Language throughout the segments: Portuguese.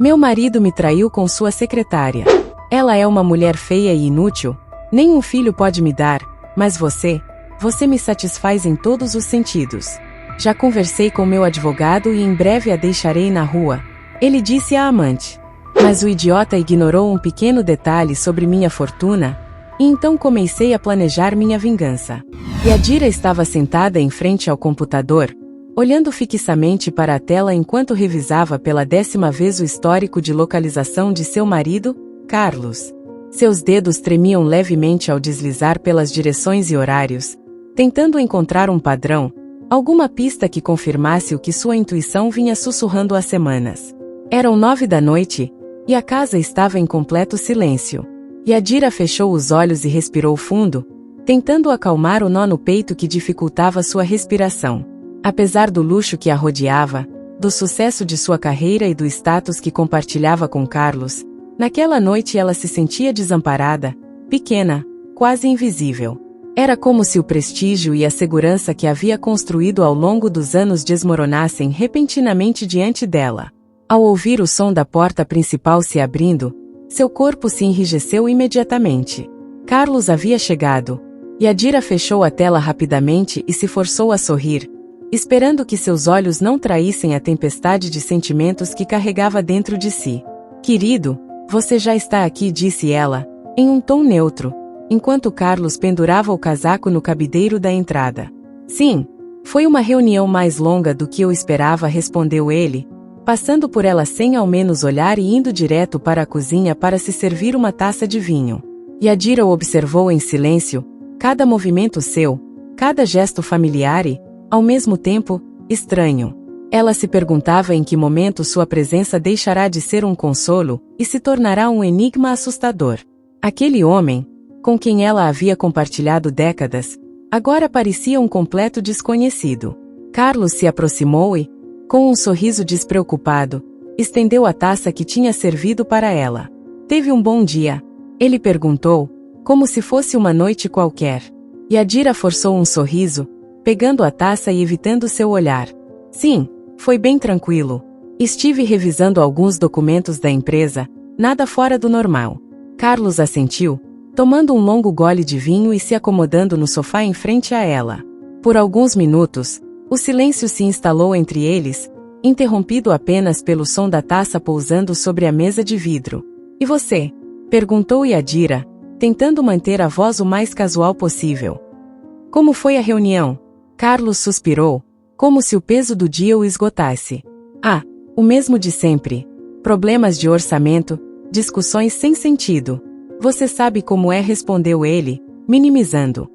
Meu marido me traiu com sua secretária. Ela é uma mulher feia e inútil. Nenhum filho pode me dar, mas você me satisfaz em todos os sentidos. Já conversei com meu advogado e em breve a deixarei na rua, ele disse à amante. Mas o idiota ignorou um pequeno detalhe sobre minha fortuna, e então comecei a planejar minha vingança. Yadira estava sentada em frente ao computador, olhando fixamente para a tela enquanto revisava pela 10ª vez o histórico de localização de seu marido, Carlos. Seus dedos tremiam levemente ao deslizar pelas direções e horários, tentando encontrar um padrão, alguma pista que confirmasse o que sua intuição vinha sussurrando há semanas. Eram 9 da noite, e a casa estava em completo silêncio. Yadira fechou os olhos e respirou fundo, tentando acalmar o nó no peito que dificultava sua respiração. Apesar do luxo que a rodeava, do sucesso de sua carreira e do status que compartilhava com Carlos, naquela noite ela se sentia desamparada, pequena, quase invisível. Era como se o prestígio e a segurança que havia construído ao longo dos anos desmoronassem repentinamente diante dela. Ao ouvir o som da porta principal se abrindo, seu corpo se enrijeceu imediatamente. Carlos havia chegado. Yadira fechou a tela rapidamente e se forçou a sorrir, esperando que seus olhos não traíssem a tempestade de sentimentos que carregava dentro de si. Querido, você já está aqui, disse ela, em um tom neutro, enquanto Carlos pendurava o casaco no cabideiro da entrada. Sim, foi uma reunião mais longa do que eu esperava, respondeu ele, passando por ela sem ao menos olhar e indo direto para a cozinha para se servir uma taça de vinho. Yadira o observou em silêncio, cada movimento seu, cada gesto familiar e, ao mesmo tempo, estranho. Ela se perguntava em que momento sua presença deixará de ser um consolo e se tornará um enigma assustador. Aquele homem, com quem ela havia compartilhado décadas, agora parecia um completo desconhecido. Carlos se aproximou e, com um sorriso despreocupado, estendeu a taça que tinha servido para ela. Teve um bom dia? Ele perguntou, como se fosse uma noite qualquer. Yadira forçou um sorriso, pegando a taça e evitando seu olhar. Sim, foi bem tranquilo. Estive revisando alguns documentos da empresa, nada fora do normal. Carlos assentiu, tomando um longo gole de vinho e se acomodando no sofá em frente a ela. Por alguns minutos, o silêncio se instalou entre eles, interrompido apenas pelo som da taça pousando sobre a mesa de vidro. E você? Perguntou Yadira, tentando manter a voz o mais casual possível. Como foi a reunião? Carlos suspirou, como se o peso do dia o esgotasse. Ah, o mesmo de sempre. Problemas de orçamento, discussões sem sentido. Você sabe como é, respondeu ele, minimizando.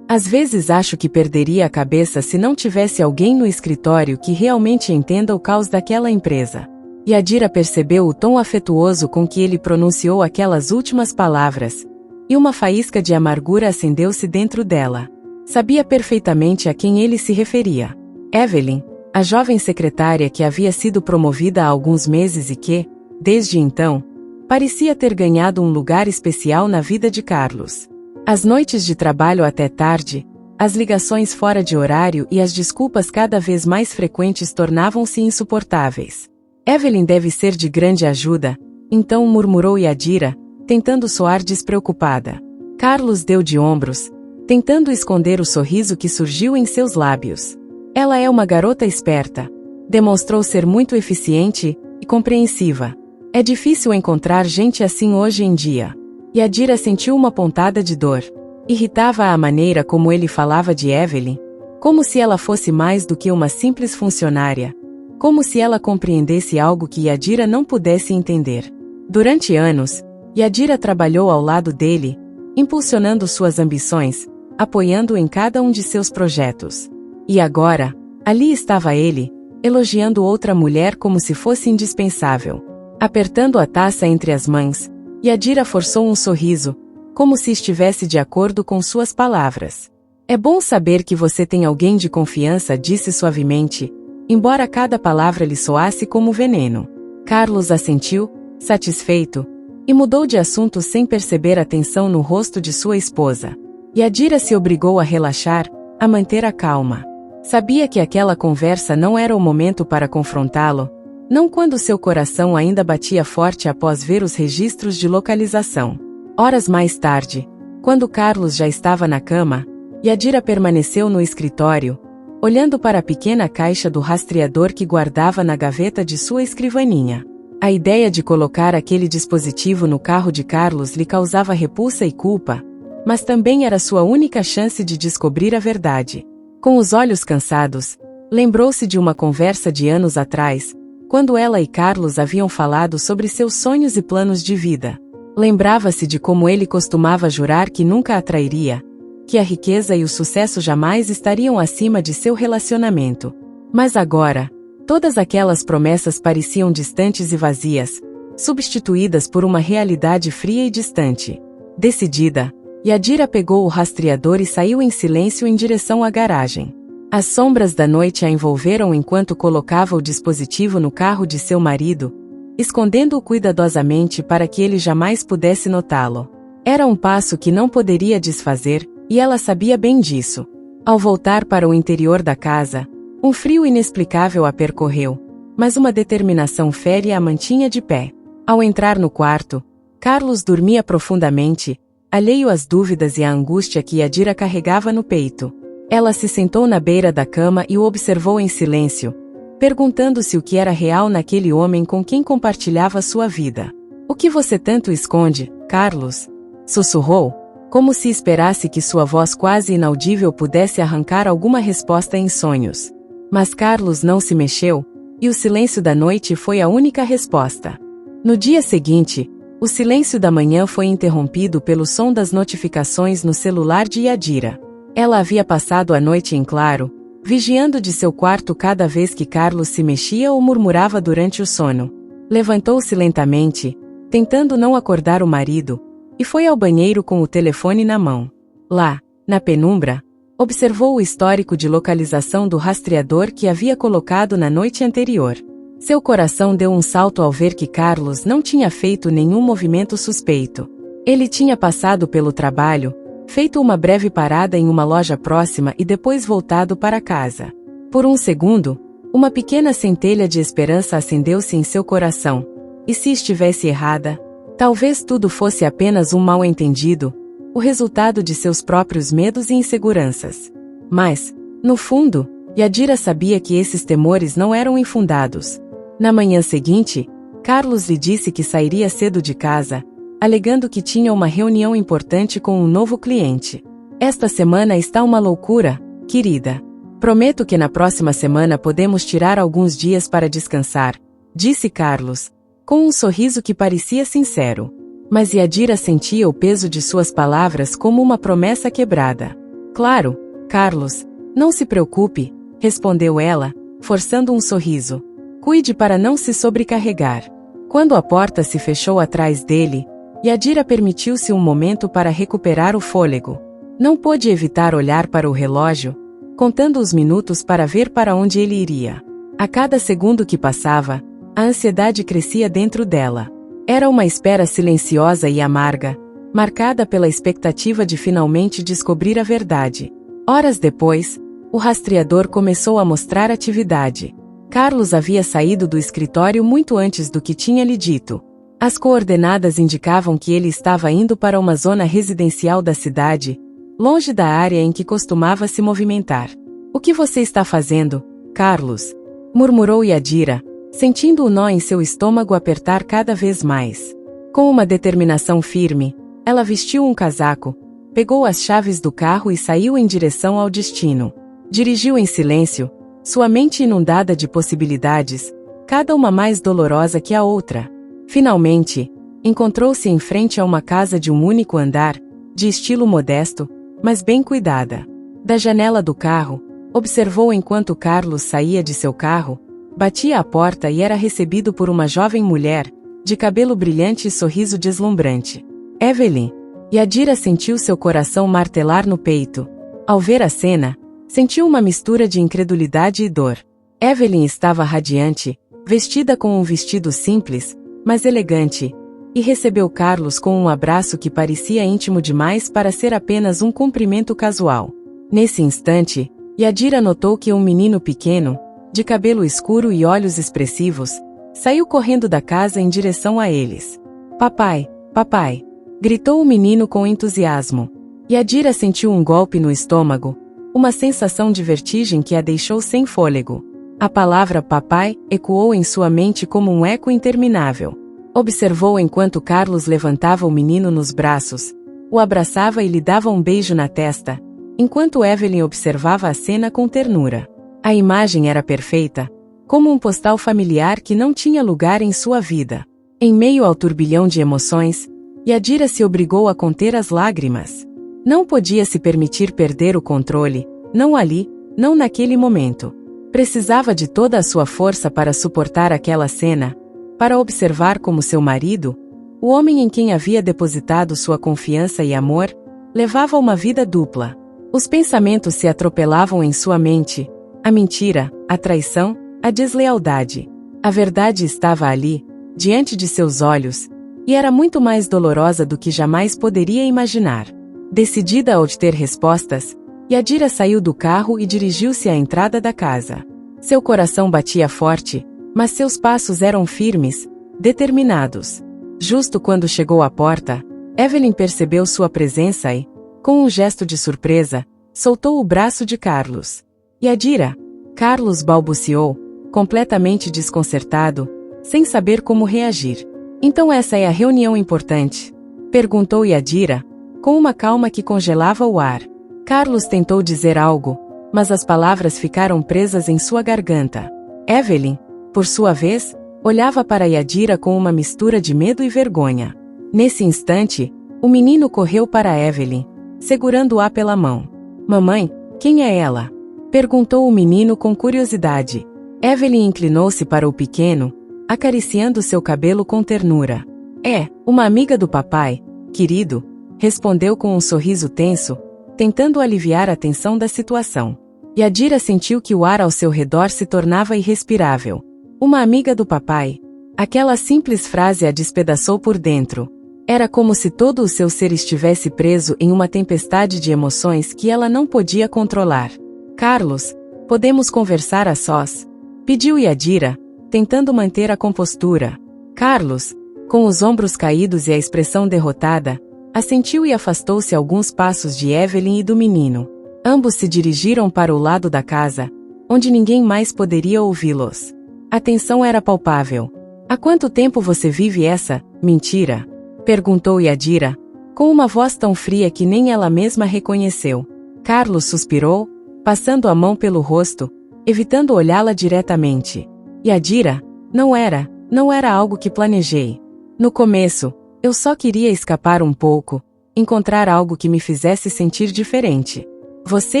Às vezes acho que perderia a cabeça se não tivesse alguém no escritório que realmente entenda o caos daquela empresa. Yadira percebeu o tom afetuoso com que ele pronunciou aquelas últimas palavras, e uma faísca de amargura acendeu-se dentro dela. Sabia perfeitamente a quem ele se referia. Evelyn, a jovem secretária que havia sido promovida há alguns meses e que, desde então, parecia ter ganhado um lugar especial na vida de Carlos. As noites de trabalho até tarde, as ligações fora de horário e as desculpas cada vez mais frequentes tornavam-se insuportáveis. Evelyn deve ser de grande ajuda, então murmurou Yadira, tentando soar despreocupada. Carlos deu de ombros, tentando esconder o sorriso que surgiu em seus lábios. Ela é uma garota esperta. Demonstrou ser muito eficiente e compreensiva. É difícil encontrar gente assim hoje em dia. Yadira sentiu uma pontada de dor. Irritava-a a maneira como ele falava de Evelyn, como se ela fosse mais do que uma simples funcionária, como se ela compreendesse algo que Yadira não pudesse entender. Durante anos, Yadira trabalhou ao lado dele, impulsionando suas ambições, apoiando-o em cada um de seus projetos. E agora, ali estava ele, elogiando outra mulher como se fosse indispensável. Apertando a taça entre as mãos, Yadira forçou um sorriso, como se estivesse de acordo com suas palavras. É bom saber que você tem alguém de confiança, disse suavemente, embora cada palavra lhe soasse como veneno. Carlos assentiu, satisfeito, e mudou de assunto sem perceber a tensão no rosto de sua esposa. Yadira se obrigou a relaxar, a manter a calma. Sabia que aquela conversa não era o momento para confrontá-lo, Não quando seu coração ainda batia forte após ver os registros de localização. Horas mais tarde, quando Carlos já estava na cama, Yadira permaneceu no escritório, olhando para a pequena caixa do rastreador que guardava na gaveta de sua escrivaninha. A ideia de colocar aquele dispositivo no carro de Carlos lhe causava repulsa e culpa, mas também era sua única chance de descobrir a verdade. Com os olhos cansados, lembrou-se de uma conversa de anos atrás, quando ela e Carlos haviam falado sobre seus sonhos e planos de vida. Lembrava-se de como ele costumava jurar que nunca a trairia, que a riqueza e o sucesso jamais estariam acima de seu relacionamento. Mas agora, todas aquelas promessas pareciam distantes e vazias, substituídas por uma realidade fria e distante. Decidida, Yadira pegou o rastreador e saiu em silêncio em direção à garagem. As sombras da noite a envolveram enquanto colocava o dispositivo no carro de seu marido, escondendo-o cuidadosamente para que ele jamais pudesse notá-lo. Era um passo que não poderia desfazer, e ela sabia bem disso. Ao voltar para o interior da casa, um frio inexplicável a percorreu, mas uma determinação férrea a mantinha de pé. Ao entrar no quarto, Carlos dormia profundamente, alheio às dúvidas e à angústia que Yadira carregava no peito. Ela se sentou na beira da cama e o observou em silêncio, perguntando-se o que era real naquele homem com quem compartilhava sua vida. "O que você tanto esconde, Carlos?" sussurrou, como se esperasse que sua voz quase inaudível pudesse arrancar alguma resposta em sonhos. Mas Carlos não se mexeu, e o silêncio da noite foi a única resposta. No dia seguinte, o silêncio da manhã foi interrompido pelo som das notificações no celular de Yadira. Ela havia passado a noite em claro, vigiando de seu quarto cada vez que Carlos se mexia ou murmurava durante o sono. Levantou-se lentamente, tentando não acordar o marido, e foi ao banheiro com o telefone na mão. Lá, na penumbra, observou o histórico de localização do rastreador que havia colocado na noite anterior. Seu coração deu um salto ao ver que Carlos não tinha feito nenhum movimento suspeito. Ele tinha passado pelo trabalho, feito uma breve parada em uma loja próxima e depois voltado para casa. Por um segundo, uma pequena centelha de esperança acendeu-se em seu coração. E se estivesse errada? Talvez tudo fosse apenas um mal-entendido, o resultado de seus próprios medos e inseguranças. Mas, no fundo, Yadira sabia que esses temores não eram infundados. Na manhã seguinte, Carlos lhe disse que sairia cedo de casa, alegando que tinha uma reunião importante com um novo cliente. "Esta semana está uma loucura, querida. Prometo que na próxima semana podemos tirar alguns dias para descansar", disse Carlos, com um sorriso que parecia sincero. Mas Yadira sentia o peso de suas palavras como uma promessa quebrada. "Claro, Carlos, não se preocupe", respondeu ela, forçando um sorriso. "Cuide para não se sobrecarregar." Quando a porta se fechou atrás dele, Yadira permitiu-se um momento para recuperar o fôlego. Não pôde evitar olhar para o relógio, contando os minutos para ver para onde ele iria. A cada segundo que passava, a ansiedade crescia dentro dela. Era uma espera silenciosa e amarga, marcada pela expectativa de finalmente descobrir a verdade. Horas depois, o rastreador começou a mostrar atividade. Carlos havia saído do escritório muito antes do que tinha lhe dito. As coordenadas indicavam que ele estava indo para uma zona residencial da cidade, longe da área em que costumava se movimentar. "O que você está fazendo, Carlos?" murmurou Yadira, sentindo o nó em seu estômago apertar cada vez mais. Com uma determinação firme, ela vestiu um casaco, pegou as chaves do carro e saiu em direção ao destino. Dirigiu em silêncio, sua mente inundada de possibilidades, cada uma mais dolorosa que a outra. Finalmente, encontrou-se em frente a uma casa de um único andar, de estilo modesto, mas bem cuidada. Da janela do carro, observou enquanto Carlos saía de seu carro, batia à porta e era recebido por uma jovem mulher, de cabelo brilhante e sorriso deslumbrante. "Evelyn." Yadira sentiu seu coração martelar no peito. Ao ver a cena, sentiu uma mistura de incredulidade e dor. Evelyn estava radiante, vestida com um vestido simples, mas elegante, e recebeu Carlos com um abraço que parecia íntimo demais para ser apenas um cumprimento casual. Nesse instante, Yadira notou que um menino pequeno, de cabelo escuro e olhos expressivos, Saiu correndo da casa em direção a eles. Papai, papai! Gritou o menino com entusiasmo. Yadira sentiu um golpe no estômago, uma sensação de vertigem que a deixou sem fôlego. A palavra papai ecoou em sua mente como um eco interminável. Observou enquanto Carlos levantava o menino nos braços, o abraçava e lhe dava um beijo na testa, enquanto Evelyn observava a cena com ternura. A imagem era perfeita, como um postal familiar que não tinha lugar em sua vida. Em meio ao turbilhão de emoções, Yadira se obrigou a conter as lágrimas. Não podia se permitir perder o controle, não ali, não naquele momento. Precisava de toda a sua força para suportar aquela cena, para observar como seu marido, o homem em quem havia depositado sua confiança e amor, levava uma vida dupla. Os pensamentos se atropelavam em sua mente, a mentira, a traição, a deslealdade. A verdade estava ali, diante de seus olhos, e era muito mais dolorosa do que jamais poderia imaginar. Decidida a obter respostas, Yadira saiu do carro e dirigiu-se à entrada da casa. Seu coração batia forte, mas seus passos eram firmes, determinados. Justo quando chegou à porta, Evelyn percebeu sua presença e, com um gesto de surpresa, soltou o braço de Carlos. Yadira! Carlos balbuciou, completamente desconcertado, sem saber como reagir. Então essa é a reunião importante? Perguntou Yadira, com uma calma que congelava o ar. Carlos tentou dizer algo, mas as palavras ficaram presas em sua garganta. Evelyn, por sua vez, olhava para Yadira com uma mistura de medo e vergonha. Nesse instante, o menino correu para Evelyn, segurando-a pela mão. Mamãe, quem é ela? Perguntou o menino com curiosidade. Evelyn inclinou-se para o pequeno, acariciando seu cabelo com ternura. É, uma amiga do papai, querido, respondeu com um sorriso tenso, tentando aliviar a tensão da situação. Yadira sentiu que o ar ao seu redor se tornava irrespirável. Uma amiga do papai. Aquela simples frase a despedaçou por dentro. Era como se todo o seu ser estivesse preso em uma tempestade de emoções que ela não podia controlar. Carlos, podemos conversar a sós? Pediu Yadira, tentando manter a compostura. Carlos, com os ombros caídos e a expressão derrotada, assentiu e afastou-se alguns passos de Evelyn e do menino. Ambos se dirigiram para o lado da casa, onde ninguém mais poderia ouvi-los. A tensão era palpável. Há quanto tempo você vive essa mentira? Perguntou Yadira, com uma voz tão fria que nem ela mesma reconheceu. Carlos suspirou, passando a mão pelo rosto, evitando olhá-la diretamente. Yadira, não era algo que planejei. No começo, eu só queria escapar um pouco, encontrar algo que me fizesse sentir diferente. Você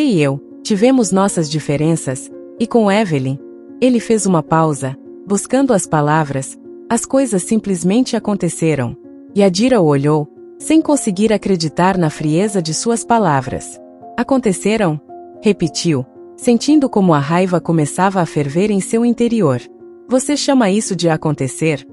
e eu, tivemos nossas diferenças, e com Evelyn, ele fez uma pausa, buscando as palavras, as coisas simplesmente aconteceram. Yadira o olhou, sem conseguir acreditar na frieza de suas palavras. Aconteceram? Repetiu, sentindo como a raiva começava a ferver em seu interior. Você chama isso de acontecer?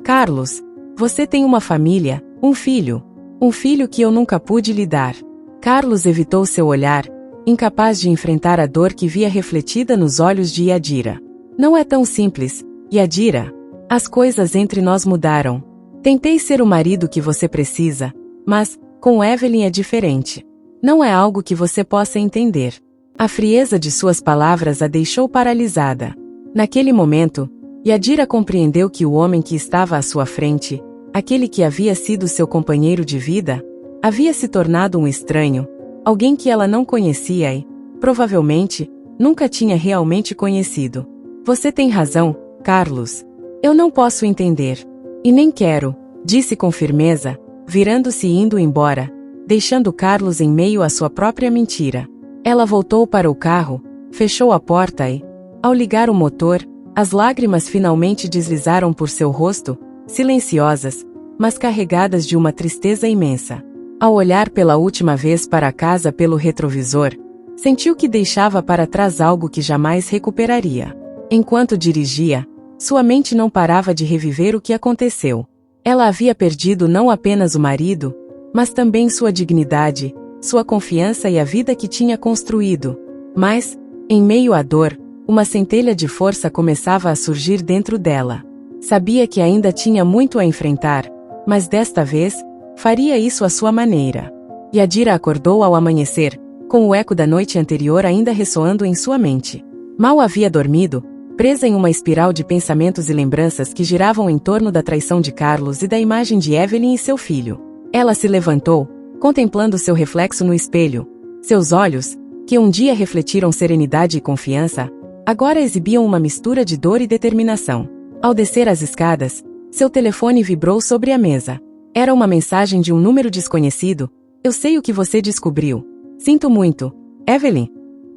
Carlos, você tem uma família, um filho que eu nunca pude lhe dar. Carlos evitou seu olhar, incapaz de enfrentar a dor que via refletida nos olhos de Yadira. Não é tão simples, Yadira. As coisas entre nós mudaram. Tentei ser o marido que você precisa, mas, com Evelyn é diferente. Não é algo que você possa entender. A frieza de suas palavras a deixou paralisada. Naquele momento, Yadira compreendeu que o homem que estava à sua frente, aquele que havia sido seu companheiro de vida, havia se tornado um estranho, alguém que ela não conhecia e, provavelmente, nunca tinha realmente conhecido. Você tem razão, Carlos. Eu não posso entender. E nem quero, disse com firmeza, virando-se e indo embora, deixando Carlos em meio à sua própria mentira. Ela voltou para o carro, fechou a porta e, ao ligar o motor, as lágrimas finalmente deslizaram por seu rosto, silenciosas, mas carregadas de uma tristeza imensa. Ao olhar pela última vez para a casa pelo retrovisor, sentiu que deixava para trás algo que jamais recuperaria. Enquanto dirigia, sua mente não parava de reviver o que aconteceu. Ela havia perdido não apenas o marido, mas também sua dignidade, sua confiança e a vida que tinha construído. Mas, em meio à dor, uma centelha de força começava a surgir dentro dela. Sabia que ainda tinha muito a enfrentar, mas desta vez, faria isso à sua maneira. Yadira acordou ao amanhecer, com o eco da noite anterior ainda ressoando em sua mente. Mal havia dormido, presa em uma espiral de pensamentos e lembranças que giravam em torno da traição de Carlos e da imagem de Evelyn e seu filho. Ela se levantou, contemplando seu reflexo no espelho. Seus olhos, que um dia refletiram serenidade e confiança, agora exibiam uma mistura de dor e determinação. Ao descer as escadas, seu telefone vibrou sobre a mesa. Era uma mensagem de um número desconhecido. Eu sei o que você descobriu. Sinto muito, Evelyn.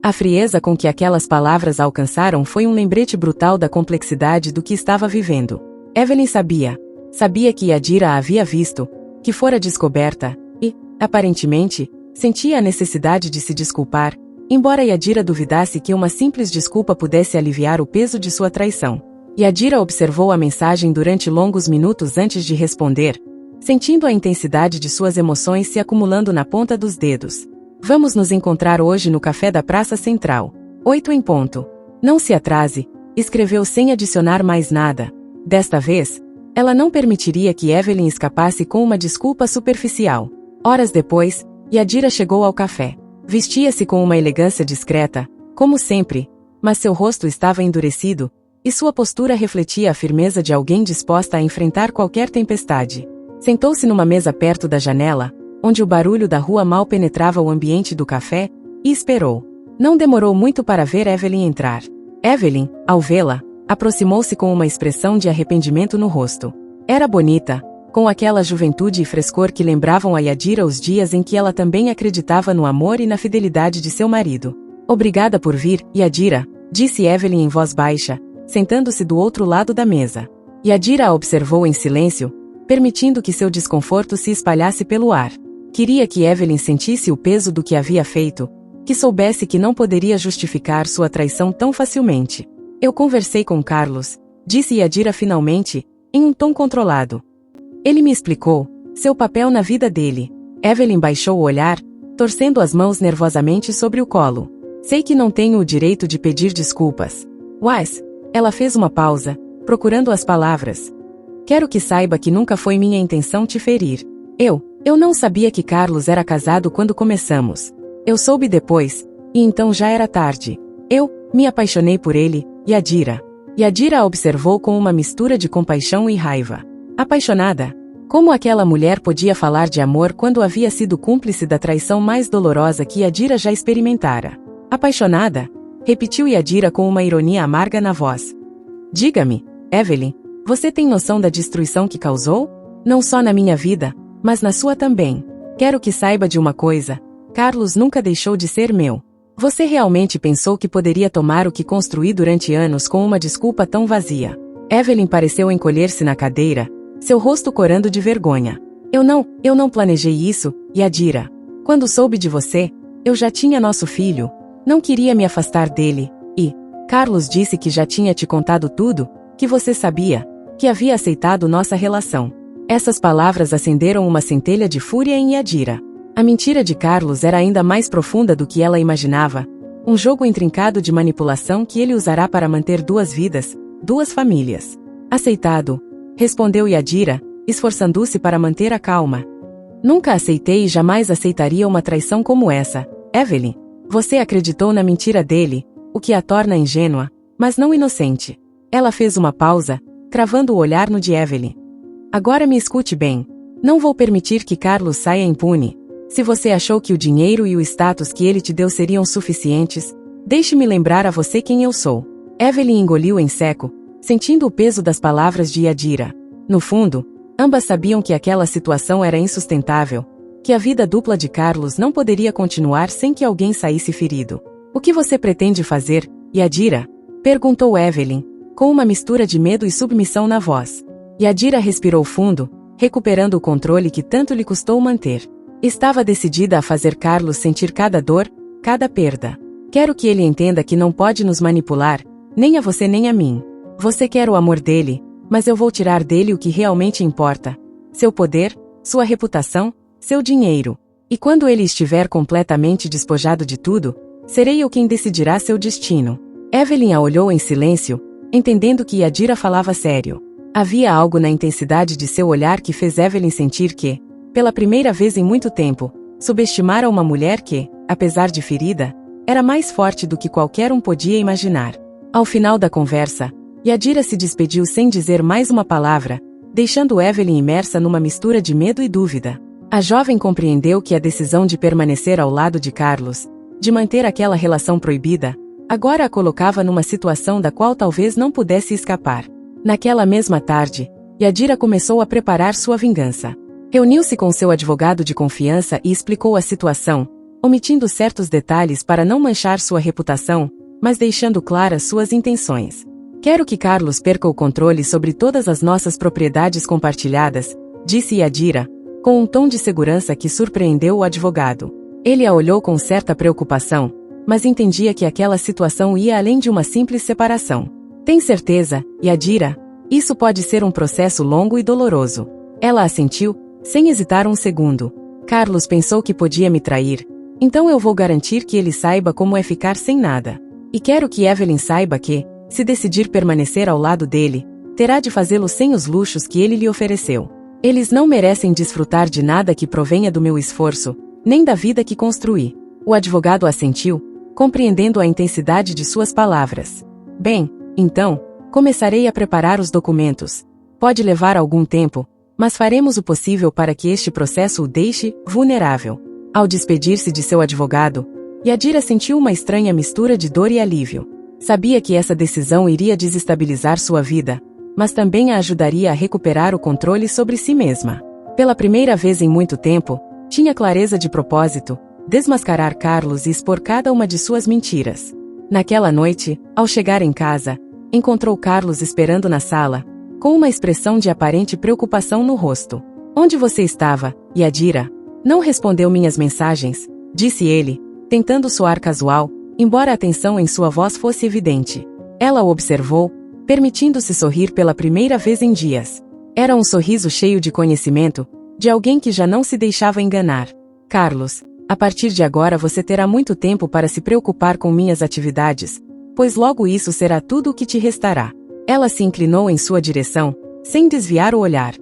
A frieza com que aquelas palavras a alcançaram foi um lembrete brutal da complexidade do que estava vivendo. Evelyn sabia. Sabia que Yadira a havia visto, que fora descoberta, e, aparentemente, sentia a necessidade de se desculpar, embora Yadira duvidasse que uma simples desculpa pudesse aliviar o peso de sua traição. Yadira observou a mensagem durante longos minutos antes de responder, sentindo a intensidade de suas emoções se acumulando na ponta dos dedos. Vamos nos encontrar hoje no café da Praça Central. 8 em ponto. Não se atrase, escreveu sem adicionar mais nada. Desta vez, ela não permitiria que Evelyn escapasse com uma desculpa superficial. Horas depois, Yadira chegou ao café. Vestia-se com uma elegância discreta, como sempre, mas seu rosto estava endurecido, e sua postura refletia a firmeza de alguém disposta a enfrentar qualquer tempestade. Sentou-se numa mesa perto da janela, onde o barulho da rua mal penetrava o ambiente do café, e esperou. Não demorou muito para ver Evelyn entrar. Evelyn, ao vê-la, aproximou-se com uma expressão de arrependimento no rosto. Era bonita, com aquela juventude e frescor que lembravam a Yadira os dias em que ela também acreditava no amor e na fidelidade de seu marido. Obrigada por vir, Yadira, disse Evelyn em voz baixa, sentando-se do outro lado da mesa. Yadira a observou em silêncio, permitindo que seu desconforto se espalhasse pelo ar. Queria que Evelyn sentisse o peso do que havia feito, que soubesse que não poderia justificar sua traição tão facilmente. Eu conversei com Carlos, disse Yadira finalmente, em um tom controlado. Ele me explicou seu papel na vida dele. Evelyn baixou o olhar, torcendo as mãos nervosamente sobre o colo. Sei que não tenho o direito de pedir desculpas. Mas, ela fez uma pausa, procurando as palavras. Quero que saiba que nunca foi minha intenção te ferir. Eu não sabia que Carlos era casado quando começamos. Eu soube depois, e então já era tarde. Eu me apaixonei por ele, Yadira. Yadira a observou com uma mistura de compaixão e raiva. Apaixonada? Como aquela mulher podia falar de amor quando havia sido cúmplice da traição mais dolorosa que Yadira já experimentara? Apaixonada? Repetiu Yadira com uma ironia amarga na voz. Diga-me, Evelyn, você tem noção da destruição que causou? Não só na minha vida, mas na sua também. Quero que saiba de uma coisa, Carlos nunca deixou de ser meu. Você realmente pensou que poderia tomar o que construí durante anos com uma desculpa tão vazia? Evelyn pareceu encolher-se na cadeira, seu rosto corando de vergonha. Eu não planejei isso, Yadira. Quando soube de você, eu já tinha nosso filho, não queria me afastar dele, e Carlos disse que já tinha te contado tudo, que você sabia, que havia aceitado nossa relação. Essas palavras acenderam uma centelha de fúria em Yadira. A mentira de Carlos era ainda mais profunda do que ela imaginava, um jogo intrincado de manipulação que ele usará para manter duas vidas, duas famílias. Aceitado, respondeu Yadira, esforçando-se para manter a calma. Nunca aceitei e jamais aceitaria uma traição como essa, Evelyn. Você acreditou na mentira dele, o que a torna ingênua, mas não inocente. Ela fez uma pausa, cravando o olhar no de Evelyn. Agora me escute bem. Não vou permitir que Carlos saia impune. Se você achou que o dinheiro e o status que ele te deu seriam suficientes, deixe-me lembrar a você quem eu sou. Evelyn engoliu em seco, sentindo o peso das palavras de Yadira. No fundo, ambas sabiam que aquela situação era insustentável, que a vida dupla de Carlos não poderia continuar sem que alguém saísse ferido. O que você pretende fazer, Yadira? Perguntou Evelyn, com uma mistura de medo e submissão na voz. Yadira respirou fundo, recuperando o controle que tanto lhe custou manter. Estava decidida a fazer Carlos sentir cada dor, cada perda. Quero que ele entenda que não pode nos manipular, nem a você nem a mim. Você quer o amor dele, mas eu vou tirar dele o que realmente importa. Seu poder, sua reputação, seu dinheiro. E quando ele estiver completamente despojado de tudo, serei eu quem decidirá seu destino. Evelyn a olhou em silêncio, entendendo que Yadira falava sério. Havia algo na intensidade de seu olhar que fez Evelyn sentir que, pela primeira vez em muito tempo, subestimara uma mulher que, apesar de ferida, era mais forte do que qualquer um podia imaginar. Ao final da conversa, Yadira se despediu sem dizer mais uma palavra, deixando Evelyn imersa numa mistura de medo e dúvida. A jovem compreendeu que a decisão de permanecer ao lado de Carlos, de manter aquela relação proibida, agora a colocava numa situação da qual talvez não pudesse escapar. Naquela mesma tarde, Yadira começou a preparar sua vingança. Reuniu-se com seu advogado de confiança e explicou a situação, omitindo certos detalhes para não manchar sua reputação, mas deixando claras suas intenções. Quero que Carlos perca o controle sobre todas as nossas propriedades compartilhadas, disse Yadira, com um tom de segurança que surpreendeu o advogado. Ele a olhou com certa preocupação, mas entendia que aquela situação ia além de uma simples separação. Tem certeza, Yadira? Isso pode ser um processo longo e doloroso. Ela assentiu, sem hesitar um segundo. Carlos pensou que podia me trair, então eu vou garantir que ele saiba como é ficar sem nada. E quero que Evelyn saiba que, se decidir permanecer ao lado dele, terá de fazê-lo sem os luxos que ele lhe ofereceu. Eles não merecem desfrutar de nada que provenha do meu esforço, nem da vida que construí. O advogado assentiu, compreendendo a intensidade de suas palavras. Bem, então, começarei a preparar os documentos. Pode levar algum tempo, mas faremos o possível para que este processo o deixe vulnerável. Ao despedir-se de seu advogado, Yadira sentiu uma estranha mistura de dor e alívio. Sabia que essa decisão iria desestabilizar sua vida, mas também a ajudaria a recuperar o controle sobre si mesma. Pela primeira vez em muito tempo, tinha clareza de propósito, desmascarar Carlos e expor cada uma de suas mentiras. Naquela noite, ao chegar em casa, encontrou Carlos esperando na sala, com uma expressão de aparente preocupação no rosto. Onde você estava, Yadira? Não respondeu minhas mensagens, disse ele, tentando soar casual, embora a tensão em sua voz fosse evidente. Ela o observou, permitindo-se sorrir pela primeira vez em dias. Era um sorriso cheio de conhecimento, de alguém que já não se deixava enganar. Carlos, a partir de agora você terá muito tempo para se preocupar com minhas atividades, pois logo isso será tudo o que te restará. Ela se inclinou em sua direção, sem desviar o olhar.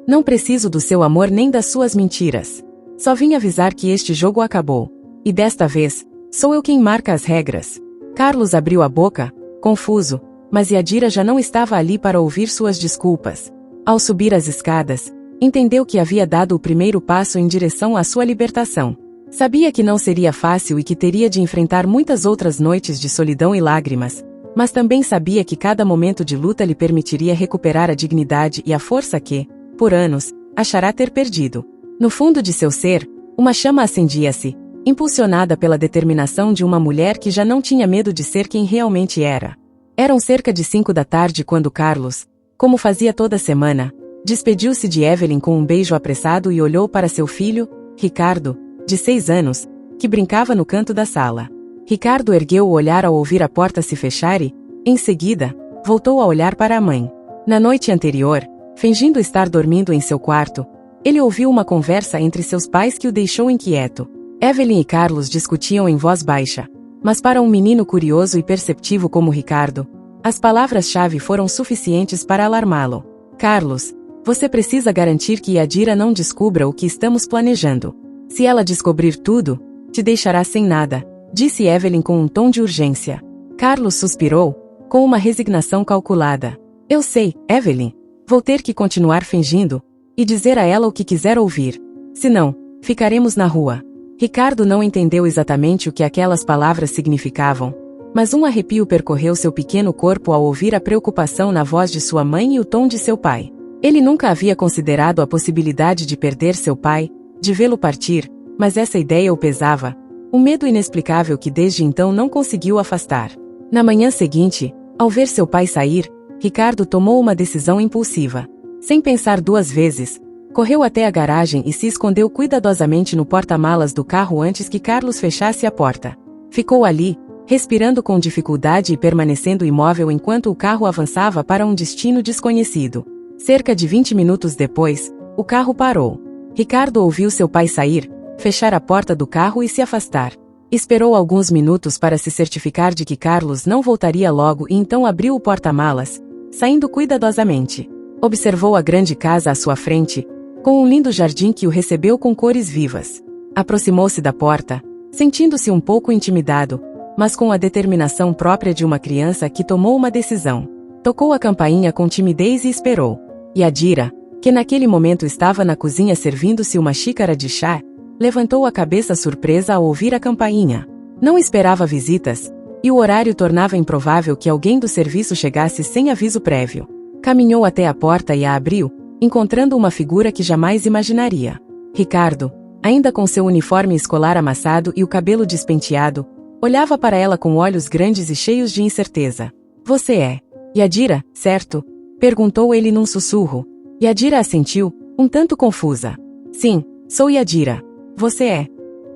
Não preciso do seu amor nem das suas mentiras. Só vim avisar que este jogo acabou. E desta vez, sou eu quem marca as regras. Carlos abriu a boca, confuso, mas Yadira já não estava ali para ouvir suas desculpas. Ao subir as escadas, entendeu que havia dado o primeiro passo em direção à sua libertação. Sabia que não seria fácil e que teria de enfrentar muitas outras noites de solidão e lágrimas, mas também sabia que cada momento de luta lhe permitiria recuperar a dignidade e a força que, por anos, achará ter perdido. No fundo de seu ser, uma chama acendia-se, impulsionada pela determinação de uma mulher que já não tinha medo de ser quem realmente era. Eram cerca de 5 da tarde quando Carlos, como fazia toda semana, despediu-se de Evelyn com um beijo apressado e olhou para seu filho, Ricardo, de 6 anos, que brincava no canto da sala. Ricardo ergueu o olhar ao ouvir a porta se fechar e, em seguida, voltou a olhar para a mãe. Na noite anterior, fingindo estar dormindo em seu quarto, ele ouviu uma conversa entre seus pais que o deixou inquieto. Evelyn e Carlos discutiam em voz baixa, mas para um menino curioso e perceptivo como Ricardo, as palavras-chave foram suficientes para alarmá-lo. Carlos, você precisa garantir que Yadira não descubra o que estamos planejando. Se ela descobrir tudo, te deixará sem nada, disse Evelyn com um tom de urgência. Carlos suspirou, com uma resignação calculada. Eu sei, Evelyn. Vou ter que continuar fingindo, e dizer a ela o que quiser ouvir. Senão, ficaremos na rua. Ricardo não entendeu exatamente o que aquelas palavras significavam, mas um arrepio percorreu seu pequeno corpo ao ouvir a preocupação na voz de sua mãe e o tom de seu pai. Ele nunca havia considerado a possibilidade de perder seu pai, de vê-lo partir, mas essa ideia o pesava, um medo inexplicável que desde então não conseguiu afastar. Na manhã seguinte, ao ver seu pai sair, Ricardo tomou uma decisão impulsiva. Sem pensar 2 vezes, correu até a garagem e se escondeu cuidadosamente no porta-malas do carro antes que Carlos fechasse a porta. Ficou ali, respirando com dificuldade e permanecendo imóvel enquanto o carro avançava para um destino desconhecido. Cerca de 20 minutos depois, o carro parou. Ricardo ouviu seu pai sair, fechar a porta do carro e se afastar. Esperou alguns minutos para se certificar de que Carlos não voltaria logo e então abriu o porta-malas, saindo cuidadosamente. Observou a grande casa à sua frente, com um lindo jardim que o recebeu com cores vivas. Aproximou-se da porta, sentindo-se um pouco intimidado, mas com a determinação própria de uma criança que tomou uma decisão. Tocou a campainha com timidez e esperou. Yadira, que naquele momento estava na cozinha servindo-se uma xícara de chá, levantou a cabeça surpresa ao ouvir a campainha. Não esperava visitas, e o horário tornava improvável que alguém do serviço chegasse sem aviso prévio. Caminhou até a porta e a abriu, encontrando uma figura que jamais imaginaria. Ricardo, ainda com seu uniforme escolar amassado e o cabelo despenteado, olhava para ela com olhos grandes e cheios de incerteza. Você é Yadira, certo? Perguntou ele num sussurro. Yadira assentiu, um tanto confusa. Sim, sou Yadira. Você é?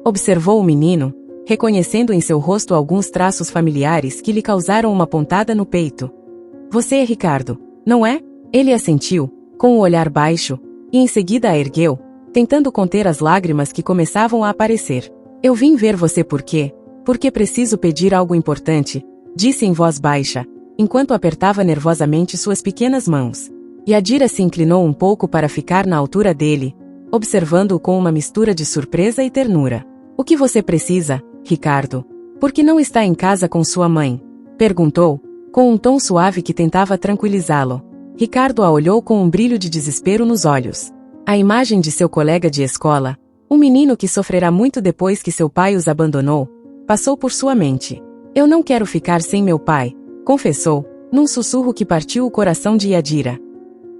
Observou o menino, reconhecendo em seu rosto alguns traços familiares que lhe causaram uma pontada no peito. Você é Ricardo, não é? Ele assentiu, com o olhar baixo, e em seguida a ergueu, tentando conter as lágrimas que começavam a aparecer. Eu vim ver você porque preciso pedir algo importante, disse em voz baixa, enquanto apertava nervosamente suas pequenas mãos. Yadira se inclinou um pouco para ficar na altura dele, observando-o com uma mistura de surpresa e ternura. O que você precisa, Ricardo? Por que não está em casa com sua mãe? Perguntou, com um tom suave que tentava tranquilizá-lo. Ricardo a olhou com um brilho de desespero nos olhos. A imagem de seu colega de escola, um menino que sofrerá muito depois que seu pai os abandonou, passou por sua mente. Eu não quero ficar sem meu pai, confessou, num sussurro que partiu o coração de Yadira.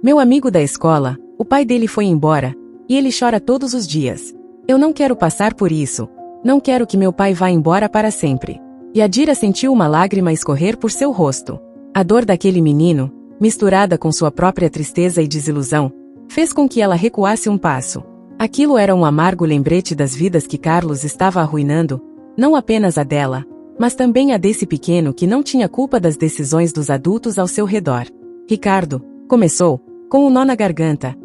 Meu amigo da escola, o pai dele foi embora, e ele chora todos os dias. Eu não quero passar por isso. Não quero que meu pai vá embora para sempre. Yadira sentiu uma lágrima escorrer por seu rosto. A dor daquele menino, misturada com sua própria tristeza e desilusão, fez com que ela recuasse um passo. Aquilo era um amargo lembrete das vidas que Carlos estava arruinando, não apenas a dela, mas também a desse pequeno que não tinha culpa das decisões dos adultos ao seu redor. Ricardo, começou, com um nó na garganta.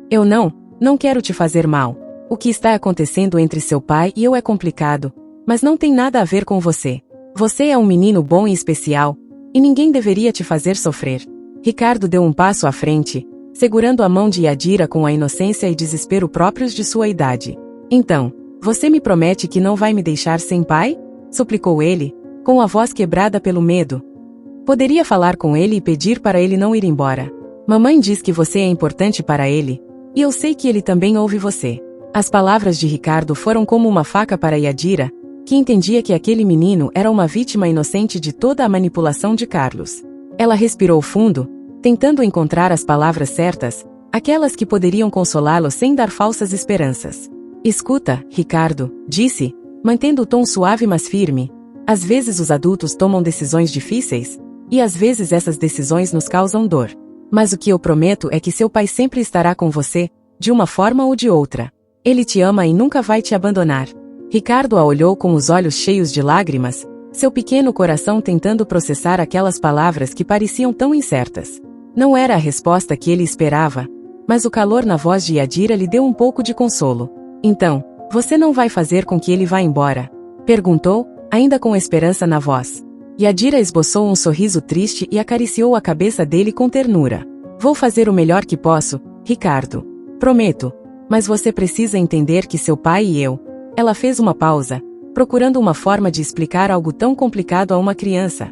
Eu não quero te fazer mal. O que está acontecendo entre seu pai e eu é complicado, mas não tem nada a ver com você. Você é um menino bom e especial, e ninguém deveria te fazer sofrer. Ricardo deu um passo à frente, segurando a mão de Yadira com a inocência e desespero próprios de sua idade. Então, você me promete que não vai me deixar sem pai? Suplicou ele, com a voz quebrada pelo medo. Poderia falar com ele e pedir para ele não ir embora. Mamãe diz que você é importante para ele, e eu sei que ele também ouve você. As palavras de Ricardo foram como uma faca para Yadira, que entendia que aquele menino era uma vítima inocente de toda a manipulação de Carlos. Ela respirou fundo, tentando encontrar as palavras certas, aquelas que poderiam consolá-lo sem dar falsas esperanças. Escuta, Ricardo, disse, mantendo o tom suave mas firme. Às vezes os adultos tomam decisões difíceis, e às vezes essas decisões nos causam dor. Mas o que eu prometo é que seu pai sempre estará com você, de uma forma ou de outra. Ele te ama e nunca vai te abandonar. Ricardo a olhou com os olhos cheios de lágrimas, seu pequeno coração tentando processar aquelas palavras que pareciam tão incertas. Não era a resposta que ele esperava, mas o calor na voz de Yadira lhe deu um pouco de consolo. Então, você não vai fazer com que ele vá embora? Perguntou, ainda com esperança na voz. Yadira esboçou um sorriso triste e acariciou a cabeça dele com ternura. Vou fazer o melhor que posso, Ricardo. Prometo. Mas você precisa entender que seu pai e eu... Ela fez uma pausa, procurando uma forma de explicar algo tão complicado a uma criança.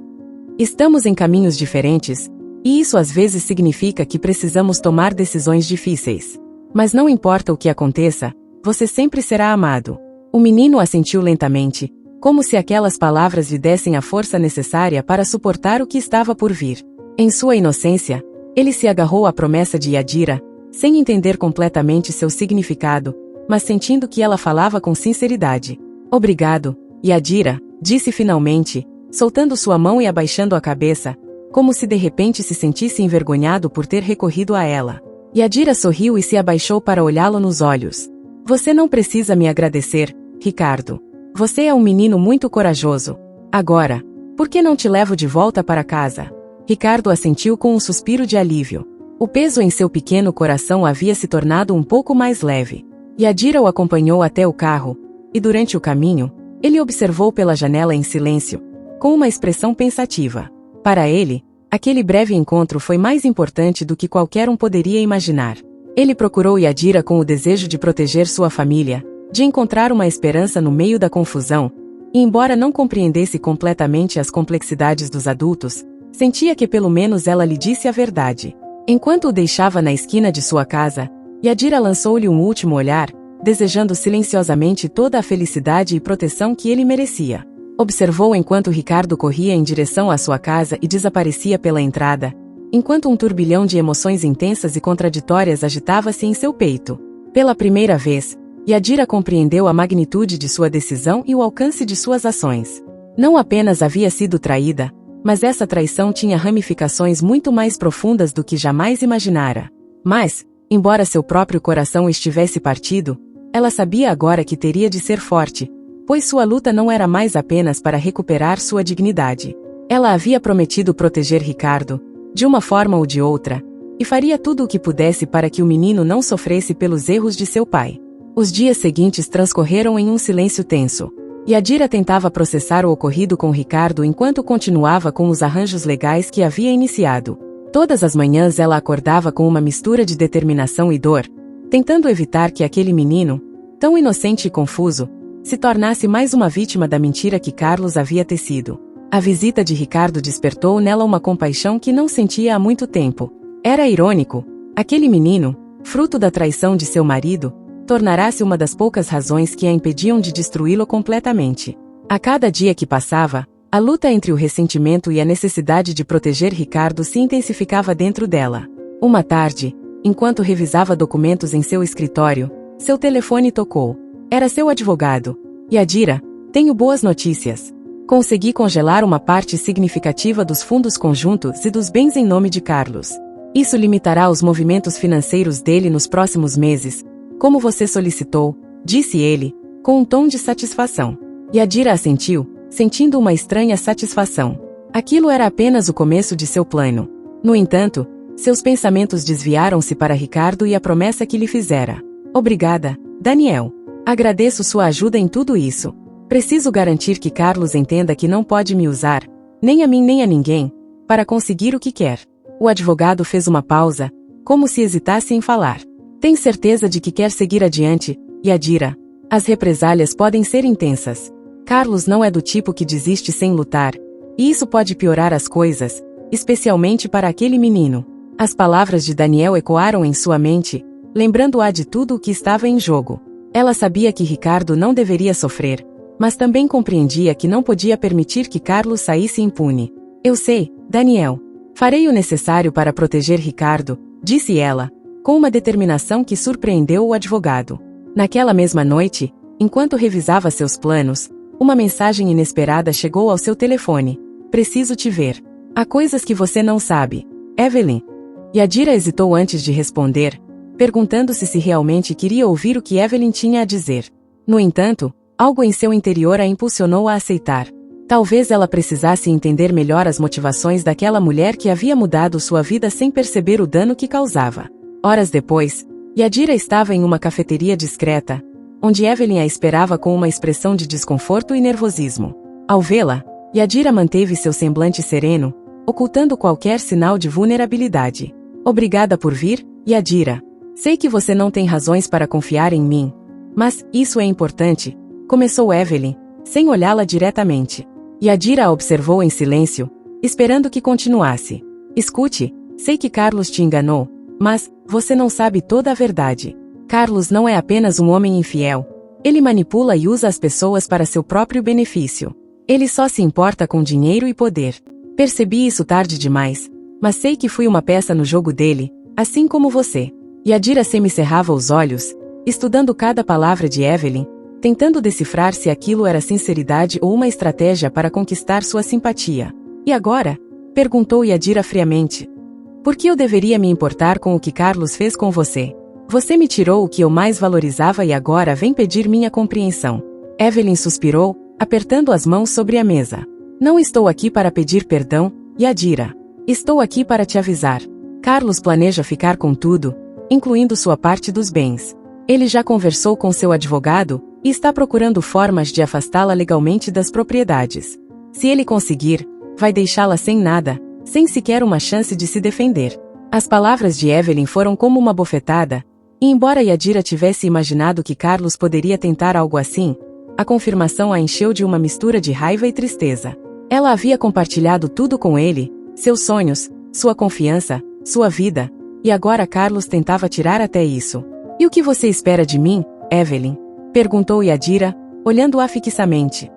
Estamos em caminhos diferentes, e isso às vezes significa que precisamos tomar decisões difíceis. Mas não importa o que aconteça, você sempre será amado. O menino assentiu lentamente, como se aquelas palavras lhe dessem a força necessária para suportar o que estava por vir. Em sua inocência, ele se agarrou à promessa de Yadira, sem entender completamente seu significado, mas sentindo que ela falava com sinceridade. Obrigado, Yadira, disse finalmente, soltando sua mão e abaixando a cabeça, como se de repente se sentisse envergonhado por ter recorrido a ela. Yadira sorriu e se abaixou para olhá-lo nos olhos. Você não precisa me agradecer, Ricardo. Você é um menino muito corajoso. Agora, por que não te levo de volta para casa? Ricardo assentiu com um suspiro de alívio. O peso em seu pequeno coração havia se tornado um pouco mais leve. Yadira o acompanhou até o carro, e durante o caminho, ele observou pela janela em silêncio, com uma expressão pensativa. Para ele, Aquele breve encontro foi mais importante do que qualquer um poderia imaginar. Ele procurou Yadira com o desejo de proteger sua família, de encontrar uma esperança no meio da confusão, e embora não compreendesse completamente as complexidades dos adultos, sentia que pelo menos ela lhe disse a verdade. Enquanto o deixava na esquina de sua casa, Yadira lançou-lhe um último olhar, desejando silenciosamente toda a felicidade e proteção que ele merecia. Observou enquanto Ricardo corria em direção à sua casa e desaparecia pela entrada, enquanto um turbilhão de emoções intensas e contraditórias agitava-se em seu peito. Pela primeira vez, Yadira compreendeu a magnitude de sua decisão e o alcance de suas ações. Não apenas havia sido traída, mas essa traição tinha ramificações muito mais profundas do que jamais imaginara. Mas, embora seu próprio coração estivesse partido, ela sabia agora que teria de ser forte, pois sua luta não era mais apenas para recuperar sua dignidade. Ela havia prometido proteger Ricardo, de uma forma ou de outra, e faria tudo o que pudesse para que o menino não sofresse pelos erros de seu pai. Os dias seguintes transcorreram em um silêncio tenso. Yadira tentava processar o ocorrido com Ricardo enquanto continuava com os arranjos legais que havia iniciado. Todas as manhãs ela acordava com uma mistura de determinação e dor, tentando evitar que aquele menino, tão inocente e confuso, se tornasse mais uma vítima da mentira que Carlos havia tecido. A visita de Ricardo despertou nela uma compaixão que não sentia há muito tempo. Era irônico. Aquele menino, fruto da traição de seu marido, tornará-se uma das poucas razões que a impediam de destruí-lo completamente. A cada dia que passava, a luta entre o ressentimento e a necessidade de proteger Ricardo se intensificava dentro dela. Uma tarde, enquanto revisava documentos em seu escritório, seu telefone tocou. Era seu advogado. Yadira, tenho boas notícias. Consegui congelar uma parte significativa dos fundos conjuntos e dos bens em nome de Carlos. Isso limitará os movimentos financeiros dele nos próximos meses, como você solicitou, disse ele, com um tom de satisfação. Yadira assentiu, sentindo uma estranha satisfação. Aquilo era apenas o começo de seu plano. No entanto, seus pensamentos desviaram-se para Ricardo e a promessa que lhe fizera. Obrigada, Daniel. Agradeço sua ajuda em tudo isso. Preciso garantir que Carlos entenda que não pode me usar, nem a mim nem a ninguém, para conseguir o que quer. O advogado fez uma pausa, como se hesitasse em falar. Tem certeza de que quer seguir adiante, Yadira? As represálias podem ser intensas. Carlos não é do tipo que desiste sem lutar, e isso pode piorar as coisas, especialmente para aquele menino. As palavras de Daniel ecoaram em sua mente, lembrando-a de tudo o que estava em jogo. Ela sabia que Ricardo não deveria sofrer, mas também compreendia que não podia permitir que Carlos saísse impune. Eu sei, Daniel. Farei o necessário para proteger Ricardo, disse ela, com uma determinação que surpreendeu o advogado. Naquela mesma noite, enquanto revisava seus planos, uma mensagem inesperada chegou ao seu telefone. Preciso te ver. Há coisas que você não sabe. Evelyn. Yadira hesitou antes de responder, perguntando-se se realmente queria ouvir o que Evelyn tinha a dizer. No entanto, algo em seu interior a impulsionou a aceitar. Talvez ela precisasse entender melhor as motivações daquela mulher que havia mudado sua vida sem perceber o dano que causava. Horas depois, Yadira estava em uma cafeteria discreta, onde Evelyn a esperava com uma expressão de desconforto e nervosismo. Ao vê-la, Yadira manteve seu semblante sereno, ocultando qualquer sinal de vulnerabilidade. Obrigada por vir, Yadira. Sei que você não tem razões para confiar em mim. Mas, isso é importante, começou Evelyn, sem olhá-la diretamente. Yadira a observou em silêncio, esperando que continuasse. Escute, sei que Carlos te enganou, mas, você não sabe toda a verdade. Carlos não é apenas um homem infiel. Ele manipula e usa as pessoas para seu próprio benefício. Ele só se importa com dinheiro e poder. Percebi isso tarde demais, mas sei que fui uma peça no jogo dele, assim como você. Yadira semicerrava os olhos, estudando cada palavra de Evelyn, tentando decifrar se aquilo era sinceridade ou uma estratégia para conquistar sua simpatia. E agora? Perguntou Yadira friamente. Por que eu deveria me importar com o que Carlos fez com você? Você me tirou o que eu mais valorizava e agora vem pedir minha compreensão. Evelyn suspirou, apertando as mãos sobre a mesa. Não estou aqui para pedir perdão, Yadira. Estou aqui para te avisar. Carlos planeja ficar com tudo, incluindo sua parte dos bens. Ele já conversou com seu advogado e está procurando formas de afastá-la legalmente das propriedades. Se ele conseguir, vai deixá-la sem nada, sem sequer uma chance de se defender. As palavras de Evelyn foram como uma bofetada, e embora Yadira tivesse imaginado que Carlos poderia tentar algo assim, a confirmação a encheu de uma mistura de raiva e tristeza. Ela havia compartilhado tudo com ele, seus sonhos, sua confiança, sua vida, e agora Carlos tentava tirar até isso. E o que você espera de mim, Evelyn? Perguntou Yadira, olhando-a fixamente.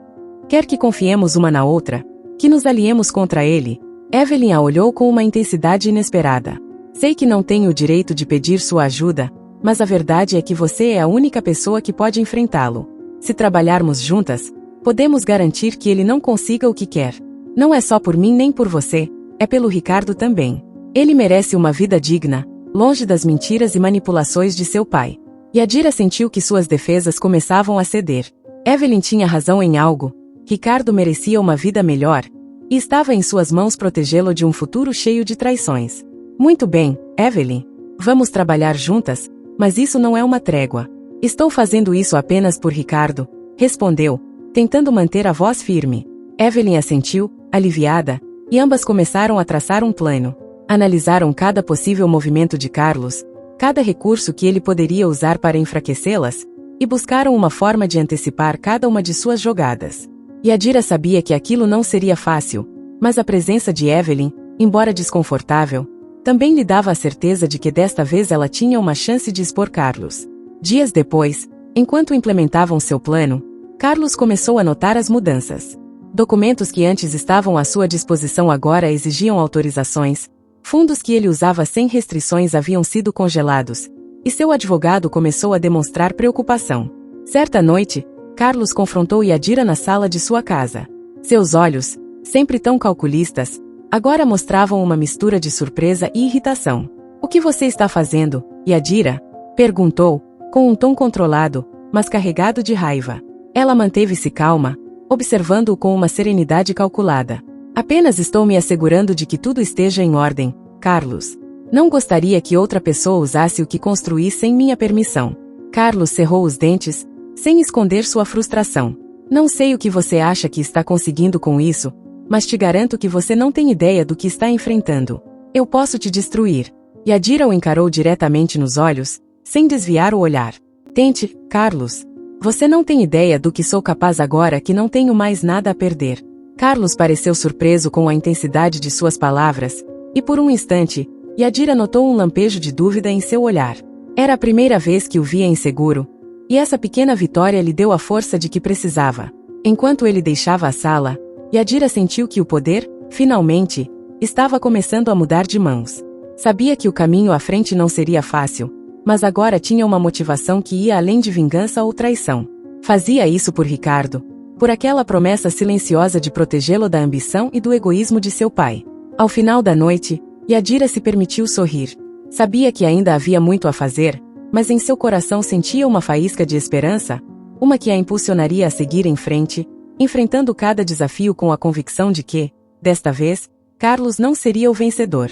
Quer que confiemos uma na outra? Que nos aliemos contra ele? Evelyn a olhou com uma intensidade inesperada. Sei que não tenho o direito de pedir sua ajuda, mas a verdade é que você é a única pessoa que pode enfrentá-lo. Se trabalharmos juntas, podemos garantir que ele não consiga o que quer. Não é só por mim nem por você, é pelo Ricardo também. Ele merece uma vida digna, longe das mentiras e manipulações de seu pai. Yadira sentiu que suas defesas começavam a ceder. Evelyn tinha razão em algo. Ricardo merecia uma vida melhor, e estava em suas mãos protegê-lo de um futuro cheio de traições. Muito bem, Evelyn. Vamos trabalhar juntas, mas isso não é uma trégua. Estou fazendo isso apenas por Ricardo, respondeu, tentando manter a voz firme. Evelyn assentiu, aliviada, e ambas começaram a traçar um plano. Analisaram cada possível movimento de Carlos, cada recurso que ele poderia usar para enfraquecê-las, e buscaram uma forma de antecipar cada uma de suas jogadas. Yadira sabia que aquilo não seria fácil, mas a presença de Evelyn, embora desconfortável, também lhe dava a certeza de que desta vez ela tinha uma chance de expor Carlos. Dias depois, enquanto implementavam seu plano, Carlos começou a notar as mudanças. Documentos que antes estavam à sua disposição agora exigiam autorizações, fundos que ele usava sem restrições haviam sido congelados, e seu advogado começou a demonstrar preocupação. Certa noite, Carlos confrontou Yadira na sala de sua casa. Seus olhos, sempre tão calculistas, agora mostravam uma mistura de surpresa e irritação. O que você está fazendo, Yadira? Perguntou, com um tom controlado, mas carregado de raiva. Ela manteve-se calma, observando-o com uma serenidade calculada. Apenas estou me assegurando de que tudo esteja em ordem, Carlos. Não gostaria que outra pessoa usasse o que construí sem minha permissão. Carlos cerrou os dentes, sem esconder sua frustração. Não sei o que você acha que está conseguindo com isso, mas te garanto que você não tem ideia do que está enfrentando. Eu posso te destruir. Yadira o encarou diretamente nos olhos, sem desviar o olhar. Tente, Carlos. Você não tem ideia do que sou capaz agora que não tenho mais nada a perder. Carlos pareceu surpreso com a intensidade de suas palavras, e por um instante, Yadira notou um lampejo de dúvida em seu olhar. Era a primeira vez que o via inseguro, e essa pequena vitória lhe deu a força de que precisava. Enquanto ele deixava a sala, Yadira sentiu que o poder, finalmente, estava começando a mudar de mãos. Sabia que o caminho à frente não seria fácil, mas agora tinha uma motivação que ia além de vingança ou traição. Fazia isso por Ricardo, por aquela promessa silenciosa de protegê-lo da ambição e do egoísmo de seu pai. Ao final da noite, Yadira se permitiu sorrir. Sabia que ainda havia muito a fazer, mas em seu coração sentia uma faísca de esperança, uma que a impulsionaria a seguir em frente, enfrentando cada desafio com a convicção de que, desta vez, Carlos não seria o vencedor.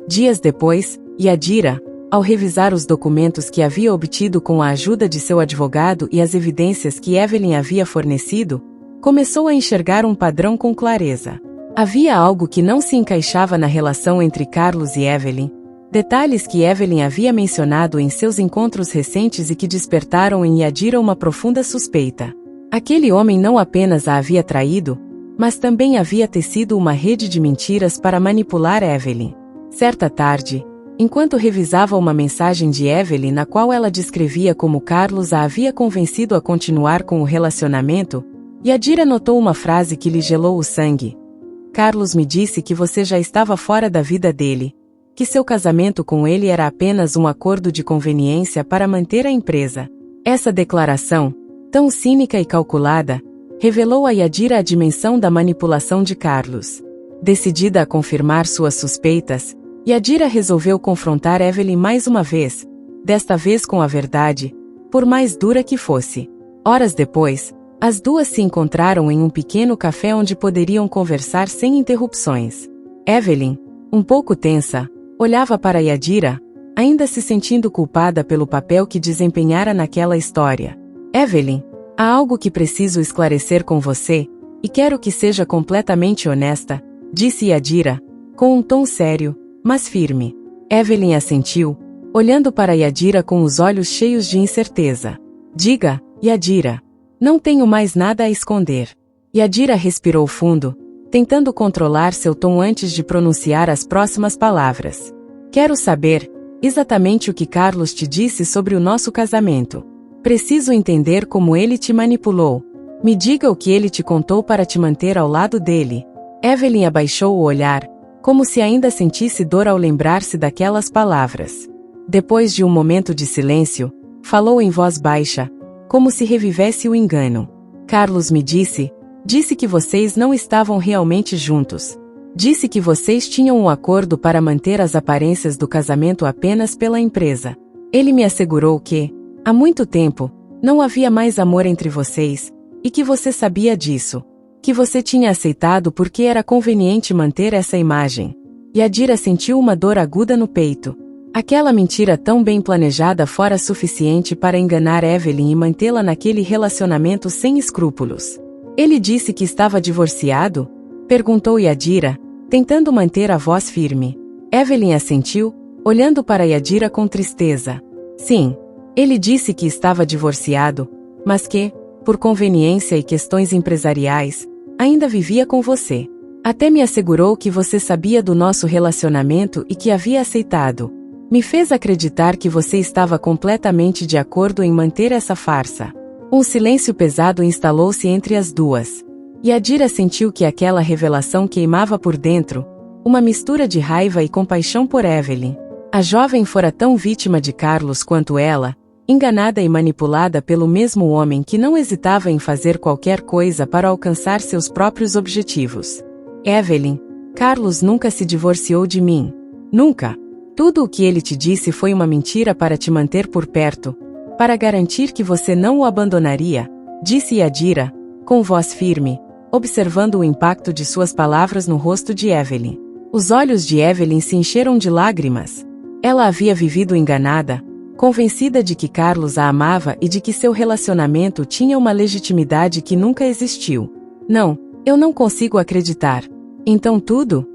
Dias depois, Yadira, ao revisar os documentos que havia obtido com a ajuda de seu advogado e as evidências que Evelyn havia fornecido, começou a enxergar um padrão com clareza. Havia algo que não se encaixava na relação entre Carlos e Evelyn, detalhes que Evelyn havia mencionado em seus encontros recentes e que despertaram em Yadira uma profunda suspeita. Aquele homem não apenas a havia traído, mas também havia tecido uma rede de mentiras para manipular Evelyn. Certa tarde, enquanto revisava uma mensagem de Evelyn na qual ela descrevia como Carlos a havia convencido a continuar com o relacionamento, Yadira notou uma frase que lhe gelou o sangue. Carlos me disse que você já estava fora da vida dele, que seu casamento com ele era apenas um acordo de conveniência para manter a empresa. Essa declaração, tão cínica e calculada, revelou a Yadira a dimensão da manipulação de Carlos. Decidida a confirmar suas suspeitas, Yadira resolveu confrontar Evelyn mais uma vez, desta vez com a verdade, por mais dura que fosse. Horas depois, as duas se encontraram em um pequeno café onde poderiam conversar sem interrupções. Evelyn, um pouco tensa, olhava para Yadira, ainda se sentindo culpada pelo papel que desempenhara naquela história. Evelyn, há algo que preciso esclarecer com você, e quero que seja completamente honesta, disse Yadira, com um tom sério, mas firme. Evelyn assentiu, olhando para Yadira com os olhos cheios de incerteza. Diga, Yadira. Não tenho mais nada a esconder. Yadira respirou fundo, tentando controlar seu tom antes de pronunciar as próximas palavras. Quero saber exatamente o que Carlos te disse sobre o nosso casamento. Preciso entender como ele te manipulou. Me diga o que ele te contou para te manter ao lado dele. Evelyn abaixou o olhar, como se ainda sentisse dor ao lembrar-se daquelas palavras. Depois de um momento de silêncio, falou em voz baixa, como se revivesse o engano. Carlos me disse que vocês não estavam realmente juntos. Disse que vocês tinham um acordo para manter as aparências do casamento apenas pela empresa. Ele me assegurou que, há muito tempo, não havia mais amor entre vocês, e que você sabia disso. Que você tinha aceitado porque era conveniente manter essa imagem. Yadira sentiu uma dor aguda no peito. Aquela mentira tão bem planejada fora suficiente para enganar Evelyn e mantê-la naquele relacionamento sem escrúpulos. Ele disse que estava divorciado? Perguntou Yadira, tentando manter a voz firme. Evelyn assentiu, olhando para Yadira com tristeza. Sim, ele disse que estava divorciado, mas que, por conveniência e questões empresariais, ainda vivia com você. Até me assegurou que você sabia do nosso relacionamento e que havia aceitado. Me fez acreditar que você estava completamente de acordo em manter essa farsa. Um silêncio pesado instalou-se entre as duas. Yadira sentiu que aquela revelação queimava por dentro, uma mistura de raiva e compaixão por Evelyn. A jovem fora tão vítima de Carlos quanto ela, enganada e manipulada pelo mesmo homem que não hesitava em fazer qualquer coisa para alcançar seus próprios objetivos. Evelyn, Carlos nunca se divorciou de mim. Nunca. Tudo o que ele te disse foi uma mentira para te manter por perto, para garantir que você não o abandonaria, disse Yadira, com voz firme, observando o impacto de suas palavras no rosto de Evelyn. Os olhos de Evelyn se encheram de lágrimas. Ela havia vivido enganada, convencida de que Carlos a amava e de que seu relacionamento tinha uma legitimidade que nunca existiu. Não, eu não consigo acreditar. Então tudo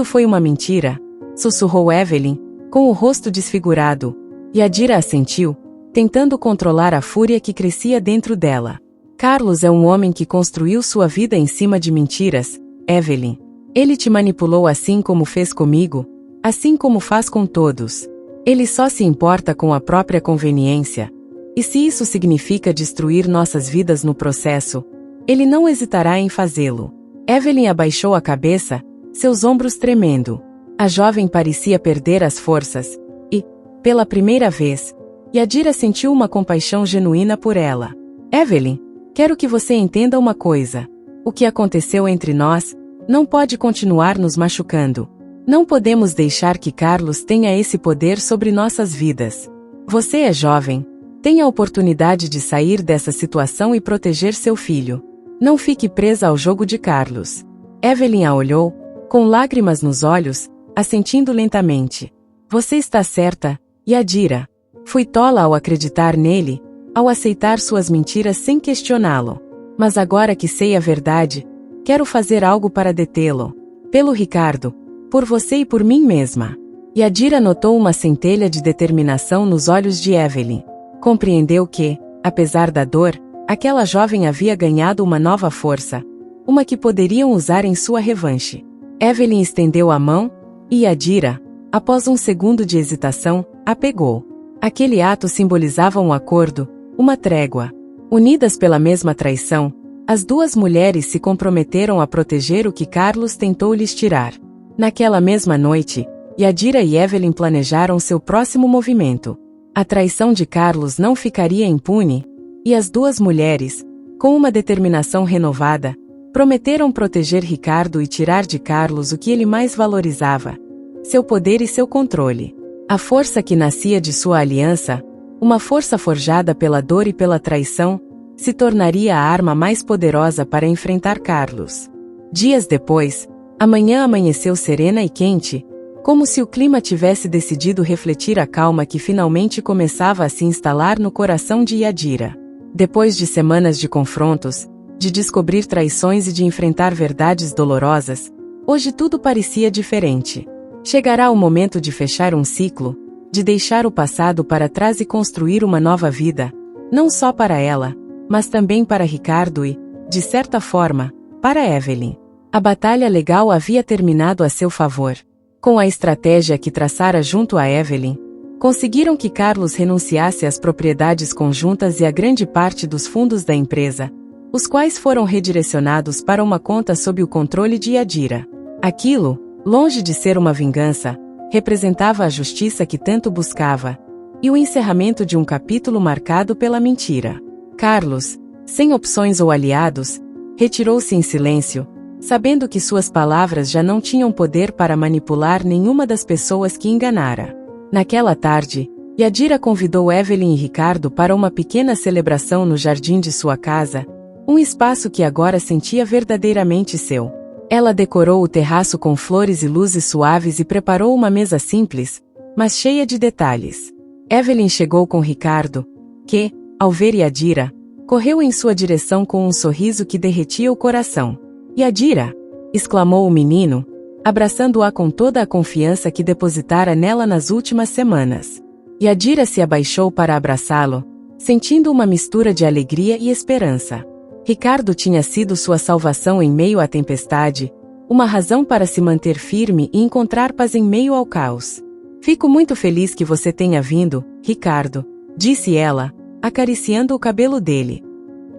foi uma mentira, sussurrou Evelyn, com o rosto desfigurado. Yadira assentiu, tentando controlar a fúria que crescia dentro dela. Carlos é um homem que construiu sua vida em cima de mentiras, Evelyn. Ele te manipulou assim como fez comigo, assim como faz com todos. Ele só se importa com a própria conveniência. E se isso significa destruir nossas vidas no processo, ele não hesitará em fazê-lo. Evelyn abaixou a cabeça, seus ombros tremendo. A jovem parecia perder as forças, e, pela primeira vez, Yadira sentiu uma compaixão genuína por ela. Evelyn, quero que você entenda uma coisa. O que aconteceu entre nós não pode continuar nos machucando. Não podemos deixar que Carlos tenha esse poder sobre nossas vidas. Você é jovem, tem a oportunidade de sair dessa situação e proteger seu filho. Não fique presa ao jogo de Carlos. Evelyn a olhou, com lágrimas nos olhos, assentindo lentamente. Você está certa, Yadira. Fui tola ao acreditar nele, ao aceitar suas mentiras sem questioná-lo. Mas agora que sei a verdade, quero fazer algo para detê-lo. Pelo Ricardo, por você e por mim mesma. Yadira notou uma centelha de determinação nos olhos de Evelyn. Compreendeu que, apesar da dor, aquela jovem havia ganhado uma nova força, uma que poderiam usar em sua revanche. Evelyn estendeu a mão, e Yadira, após um segundo de hesitação, a pegou. Aquele ato simbolizava um acordo, uma trégua. Unidas pela mesma traição, as duas mulheres se comprometeram a proteger o que Carlos tentou lhes tirar. Naquela mesma noite, Yadira e Evelyn planejaram seu próximo movimento. A traição de Carlos não ficaria impune, e as duas mulheres, com uma determinação renovada, prometeram proteger Ricardo e tirar de Carlos o que ele mais valorizava: seu poder e seu controle. A força que nascia de sua aliança, uma força forjada pela dor e pela traição, se tornaria a arma mais poderosa para enfrentar Carlos. Dias depois, a manhã amanheceu serena e quente, como se o clima tivesse decidido refletir a calma que finalmente começava a se instalar no coração de Yadira. Depois de semanas de confrontos, de descobrir traições e de enfrentar verdades dolorosas, Hoje tudo parecia diferente. Chegará o momento de fechar um ciclo, de deixar o passado para trás e construir uma nova vida, não só para ela, mas também para Ricardo e, de certa forma, para Evelyn. A batalha legal havia terminado a seu favor. Com a estratégia que traçara junto a Evelyn, conseguiram que Carlos renunciasse às propriedades conjuntas e a grande parte dos fundos da empresa, os quais foram redirecionados para uma conta sob o controle de Yadira. Aquilo, longe de ser uma vingança, representava a justiça que tanto buscava, e o encerramento de um capítulo marcado pela mentira. Carlos, sem opções ou aliados, retirou-se em silêncio, sabendo que suas palavras já não tinham poder para manipular nenhuma das pessoas que enganara. Naquela tarde, Yadira convidou Evelyn e Ricardo para uma pequena celebração no jardim de sua casa, um espaço que agora sentia verdadeiramente seu. Ela decorou o terraço com flores e luzes suaves e preparou uma mesa simples, mas cheia de detalhes. Evelyn chegou com Ricardo, que, ao ver Yadira, correu em sua direção com um sorriso que derretia o coração. "Yadira!" exclamou o menino, abraçando-a com toda a confiança que depositara nela nas últimas semanas. Yadira se abaixou para abraçá-lo, sentindo uma mistura de alegria e esperança. Ricardo tinha sido sua salvação em meio à tempestade, uma razão para se manter firme e encontrar paz em meio ao caos. "Fico muito feliz que você tenha vindo, Ricardo", disse ela, acariciando o cabelo dele.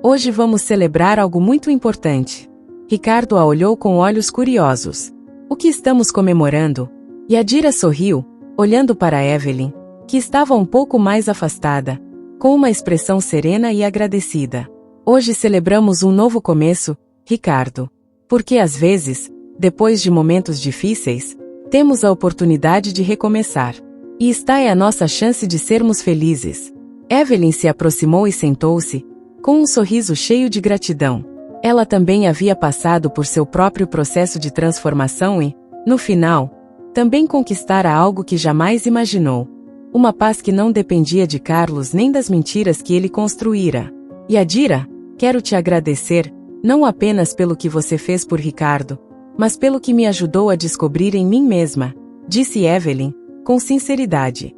"Hoje vamos celebrar algo muito importante." Ricardo a olhou com olhos curiosos. "O que estamos comemorando?" Yadira sorriu, olhando para Evelyn, que estava um pouco mais afastada, com uma expressão serena e agradecida. "Hoje celebramos um novo começo, Ricardo. Porque às vezes, depois de momentos difíceis, temos a oportunidade de recomeçar. E esta é a nossa chance de sermos felizes." Evelyn se aproximou e sentou-se, com um sorriso cheio de gratidão. Ela também havia passado por seu próprio processo de transformação e, no final, também conquistara algo que jamais imaginou. Uma paz que não dependia de Carlos nem das mentiras que ele construíra. "Yadira, quero te agradecer, não apenas pelo que você fez por Ricardo, mas pelo que me ajudou a descobrir em mim mesma", disse Evelyn, com sinceridade.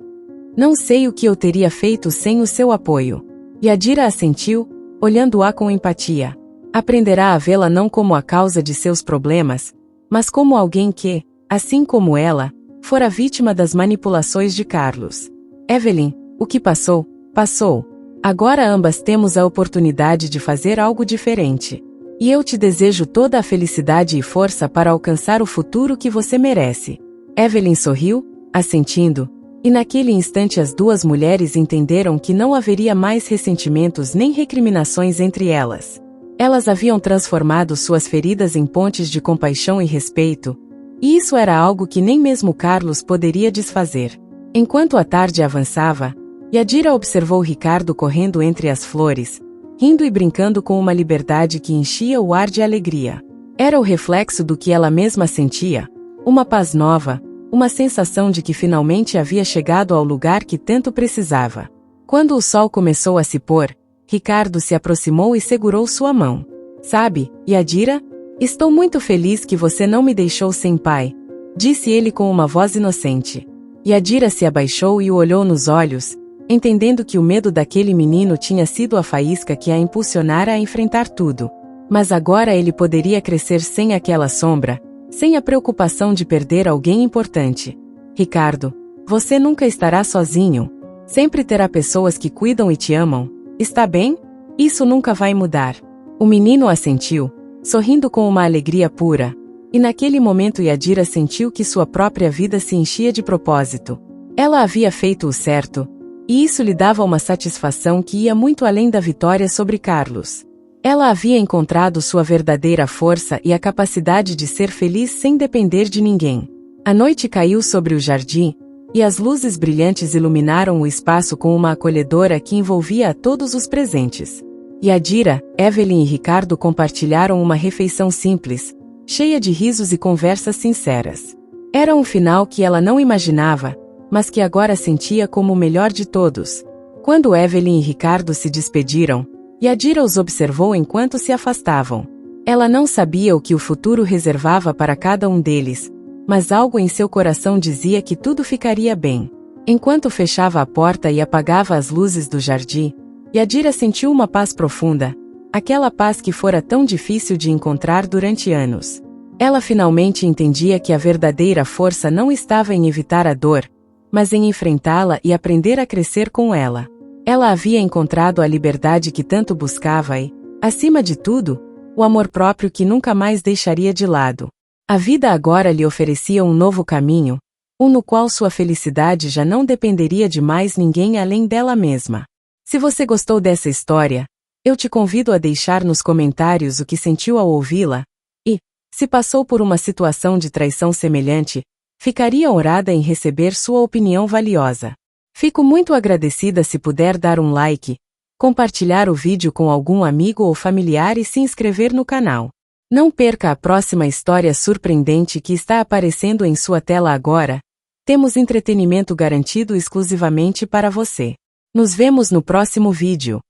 "Não sei o que eu teria feito sem o seu apoio." Yadira assentiu, olhando-a com empatia. Aprenderá a vê-la não como a causa de seus problemas, mas como alguém que, assim como ela, fora vítima das manipulações de Carlos. "Evelyn, o que passou, passou. Agora ambas temos a oportunidade de fazer algo diferente. E eu te desejo toda a felicidade e força para alcançar o futuro que você merece." Evelyn sorriu, assentindo, e naquele instante as duas mulheres entenderam que não haveria mais ressentimentos nem recriminações entre elas. Elas haviam transformado suas feridas em pontes de compaixão e respeito, e isso era algo que nem mesmo Carlos poderia desfazer. Enquanto a tarde avançava, Yadira observou Ricardo correndo entre as flores, rindo e brincando com uma liberdade que enchia o ar de alegria. Era o reflexo do que ela mesma sentia, uma paz nova, uma sensação de que finalmente havia chegado ao lugar que tanto precisava. Quando o sol começou a se pôr, Ricardo se aproximou e segurou sua mão. "Sabe, Yadira, estou muito feliz que você não me deixou sem pai", disse ele com uma voz inocente. Yadira se abaixou e o olhou nos olhos, entendendo que o medo daquele menino tinha sido a faísca que a impulsionara a enfrentar tudo. Mas agora ele poderia crescer sem aquela sombra, sem a preocupação de perder alguém importante. "Ricardo, você nunca estará sozinho. Sempre terá pessoas que cuidam e te amam. Está bem? Isso nunca vai mudar." O menino assentiu, sorrindo com uma alegria pura, e naquele momento Yadira sentiu que sua própria vida se enchia de propósito. Ela havia feito o certo, e isso lhe dava uma satisfação que ia muito além da vitória sobre Carlos. Ela havia encontrado sua verdadeira força e a capacidade de ser feliz sem depender de ninguém. A noite caiu sobre o jardim, e as luzes brilhantes iluminaram o espaço com uma acolhedora que envolvia a todos os presentes. Yadira, Evelyn e Ricardo compartilharam uma refeição simples, cheia de risos e conversas sinceras. Era um final que ela não imaginava, mas que agora sentia como o melhor de todos. Quando Evelyn e Ricardo se despediram, Yadira os observou enquanto se afastavam. Ela não sabia o que o futuro reservava para cada um deles, mas algo em seu coração dizia que tudo ficaria bem. Enquanto fechava a porta e apagava as luzes do jardim, Yadira sentiu uma paz profunda, aquela paz que fora tão difícil de encontrar durante anos. Ela finalmente entendia que a verdadeira força não estava em evitar a dor, mas em enfrentá-la e aprender a crescer com ela. Ela havia encontrado a liberdade que tanto buscava e, acima de tudo, o amor próprio que nunca mais deixaria de lado. A vida agora lhe oferecia um novo caminho, um no qual sua felicidade já não dependeria de mais ninguém além dela mesma. Se você gostou dessa história, eu te convido a deixar nos comentários o que sentiu ao ouvi-la, e, se passou por uma situação de traição semelhante, ficaria honrada em receber sua opinião valiosa. Fico muito agradecida se puder dar um like, compartilhar o vídeo com algum amigo ou familiar e se inscrever no canal. Não perca a próxima história surpreendente que está aparecendo em sua tela agora. Temos entretenimento garantido exclusivamente para você. Nos vemos no próximo vídeo.